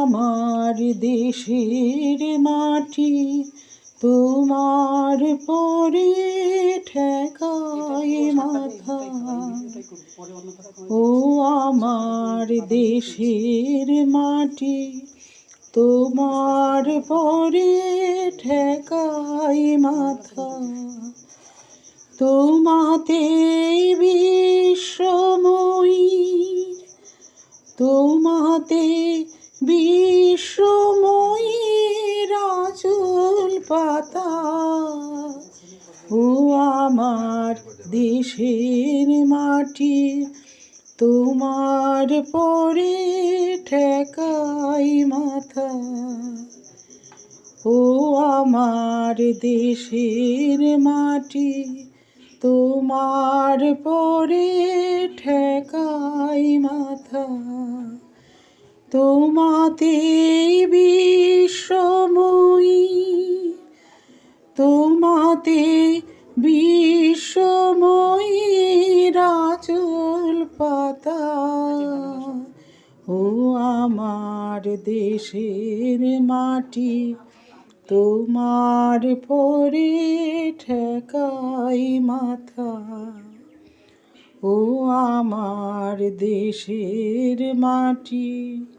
আমার দেশের মাটি তোমার পরে ঠেকাই মাথা। ও আমার দেশের মাটি তোমার পরে ঠেকাই মাথা। তোমাতে বিশ্বময়ীর, তোমাতে বিশ্বময়ীর আঁচল পাতা। ও আমার দেশের মাটি তোমার পরে ঠেকাই মাথা। ও আমার দেশের মাটি তোমার পরে ঠেকাই মাথা। তোমাতে বিশ্বময়ীর, তোমাতে বিশ্বময়ীর আঁচল পাতা। ও আমার দেশের মাটি তোমার পরে ঠেকাই মাথা। ও আমার দেশের মাটি।